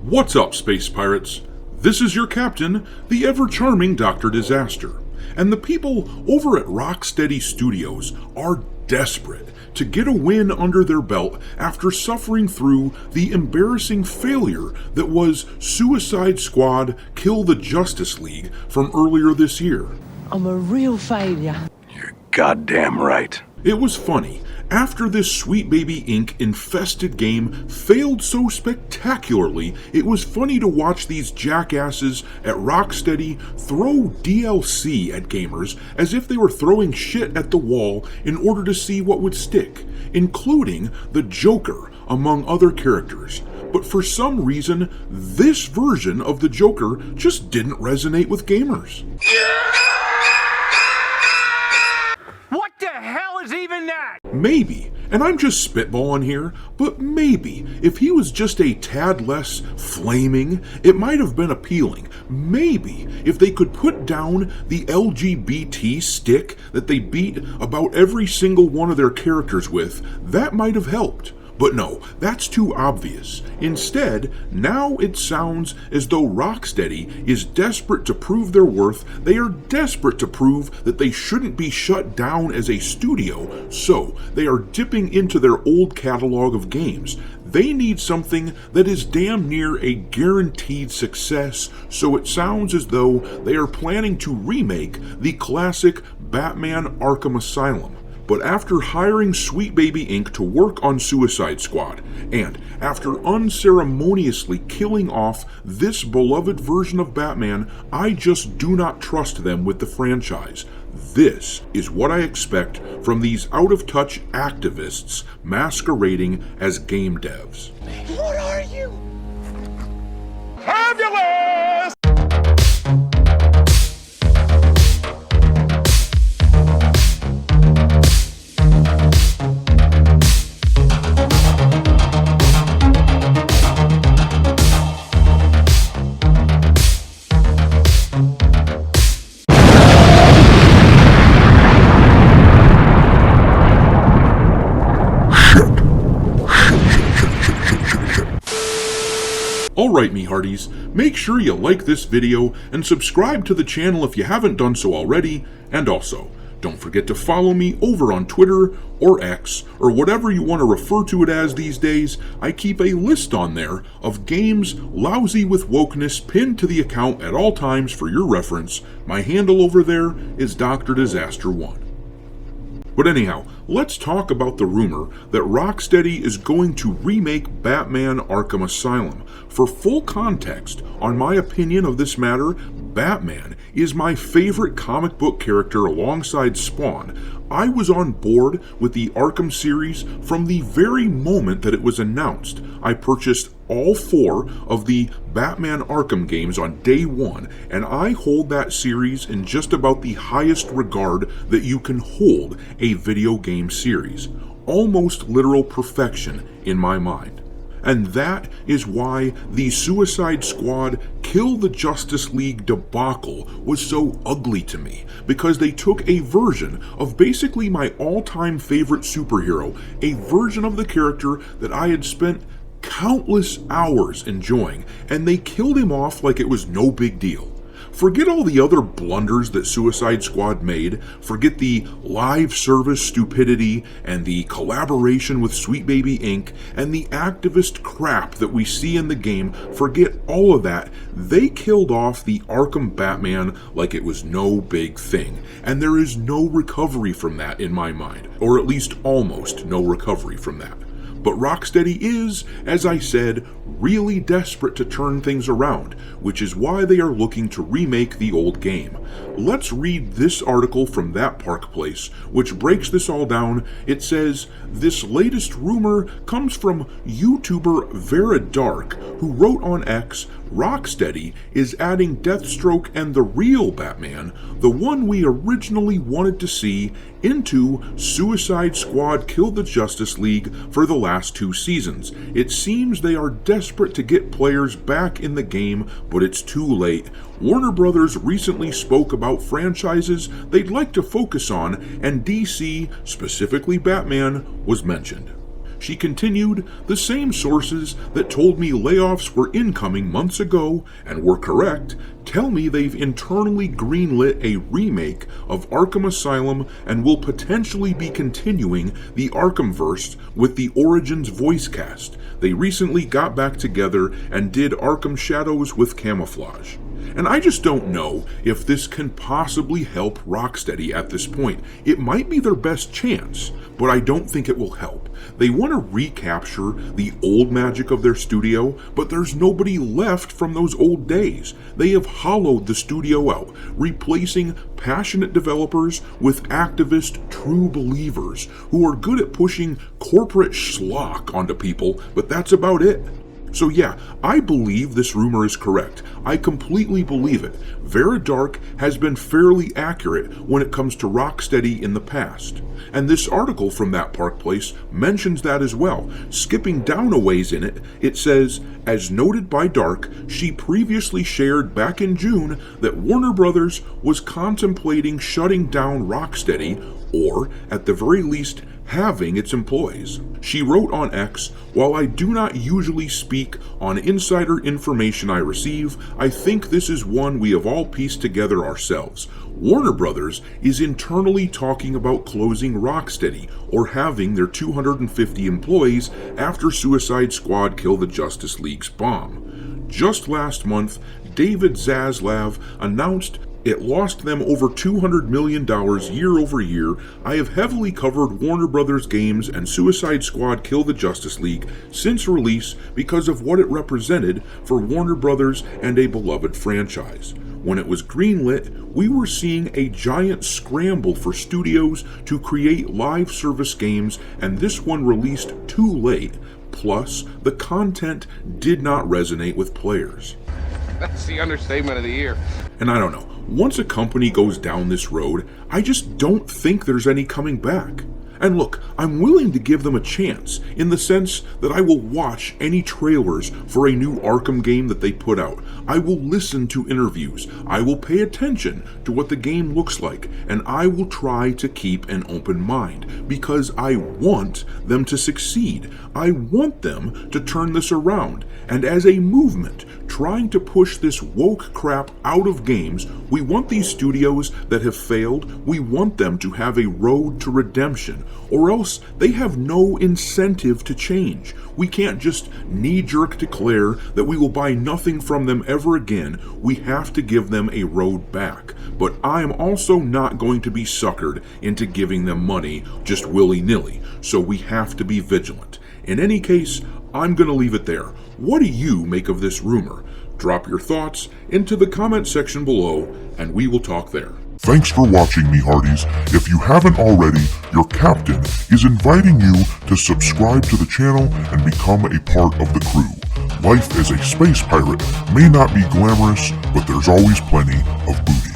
What's up, space pirates? This is your captain, the ever-charming Dr. Disaster, and the people over at Rocksteady Studios are desperate to get a win under their belt after suffering through the embarrassing failure that was Suicide Squad Kill the Justice League from earlier this year. I'm a real failure. You're goddamn right. It was funny. After this Sweet Baby Inc. infested game failed so spectacularly, it was funny to watch these jackasses at Rocksteady throw DLC at gamers as if they were throwing shit at the wall in order to see what would stick, including the Joker, among other characters. But for some reason, this version of the Joker just didn't resonate with gamers. What the hell is even that? Maybe, and I'm just spitballing here, but maybe if he was just a tad less flaming, it might have been appealing. Maybe if they could put down the LGBT stick that they beat about every single one of their characters with, that might have helped. But no, that's too obvious. Instead, now it sounds as though Rocksteady is desperate to prove their worth. They are desperate to prove that they shouldn't be shut down as a studio, so they are dipping into their old catalog of games. They need something that is damn near a guaranteed success, so it sounds as though they are planning to remake the classic Batman Arkham Asylum. But after hiring Sweet Baby Inc. to work on Suicide Squad, and after unceremoniously killing off this beloved version of Batman, I just do not trust them with the franchise. This is what I expect from these out-of-touch activists masquerading as game devs. What are you? Fabulous! Alright, me hearties, make sure you like this video and subscribe to the channel if you haven't done so already, and also, don't forget to follow me over on Twitter or X, or whatever you want to refer to it as these days. I keep a list on there of games lousy with wokeness pinned to the account at all times for your reference. My handle over there is Dr. Disaster 1. But anyhow, let's talk about the rumor that Rocksteady is going to remake Batman Arkham Asylum. For full context on my opinion of this matter, Batman is my favorite comic book character alongside Spawn. I was on board with the Arkham series from the very moment that it was announced. I purchased all 4 of the Batman Arkham games on day 1, and I hold that series in just about the highest regard that you can hold a video game series. Almost literal perfection in my mind. And that is why the Suicide Squad Kill the Justice League debacle was so ugly to me, because they took a version of basically my all-time favorite superhero, a version of the character that I had spent countless hours enjoying, and they killed him off like it was no big deal. Forget all the other blunders that Suicide Squad made, forget the live service stupidity and the collaboration with Sweet Baby Inc. and the activist crap that we see in the game, forget all of that. They killed off the Arkham Batman like it was no big thing, and there is no recovery from that in my mind, or at least almost no recovery from that. But Rocksteady is, as I said, really desperate to turn things around, which is why they are looking to remake the old game. Let's read this article from that Park Place, which breaks this all down. It says, this latest rumor comes from YouTuber Vera Dark, who wrote on X, Rocksteady is adding Deathstroke and the real Batman, the one we originally wanted to see, into Suicide Squad Kill the Justice League for the last 2 seasons. It seems they are desperate to get players back in the game, but it's too late. Warner Brothers recently spoke about franchises they'd like to focus on, and DC, specifically Batman, was mentioned. She continued, the same sources that told me layoffs were incoming months ago and were correct tell me they've internally greenlit a remake of Arkham Asylum and will potentially be continuing the Arkhamverse with the Origins voice cast. They recently got back together and did Arkham Shadows with camouflage. And I just don't know if this can possibly help Rocksteady at this point. It might be their best chance, but I don't think it will help. They want to recapture the old magic of their studio, but there's nobody left from those old days. They have hollowed the studio out, replacing passionate developers with activist true believers who are good at pushing corporate schlock onto people, but that's about it. So yeah, I believe this rumor is correct. I completely believe it. Veridark has been fairly accurate when it comes to Rocksteady in the past. And this article from that Park Place mentions that as well. Skipping down a ways in it, it says, as noted by Dark, she previously shared back in June that Warner Brothers was contemplating shutting down Rocksteady, or at the very least, having its employees. She wrote on X, while I do not usually speak on insider information I receive, I think this is one we have all pieced together ourselves. Warner Brothers is internally talking about closing Rocksteady or having their 250 employees after Suicide Squad killed the Justice League's bomb. Just last month, David Zaslav announced it lost them over $200 million year over year. I have heavily covered Warner Brothers games and Suicide Squad Kill the Justice League since release because of what it represented for Warner Brothers and a beloved franchise. When it was greenlit, we were seeing a giant scramble for studios to create live service games, and this one released too late. Plus, the content did not resonate with players. That's the understatement of the year. And I don't know, once a company goes down this road, I just don't think there's any coming back. And look, I'm willing to give them a chance, in the sense that I will watch any trailers for a new Arkham game that they put out. I will listen to interviews. I will pay attention to what the game looks like, and I will try to keep an open mind, because I want them to succeed. I want them to turn this around. And as a movement, trying to push this woke crap out of games, we want these studios that have failed, we want them to have a road to redemption, or else they have no incentive to change. We can't just knee-jerk declare that we will buy nothing from them ever again. We have to give them a road back. But I am also not going to be suckered into giving them money just willy-nilly, so we have to be vigilant. In any case, I'm going to leave it there. What do you make of this rumor? Drop your thoughts into the comment section below, and we will talk there. Thanks for watching, me hearties. If you haven't already, your captain is inviting you to subscribe to the channel and become a part of the crew. Life as a space pirate may not be glamorous, but there's always plenty of booty.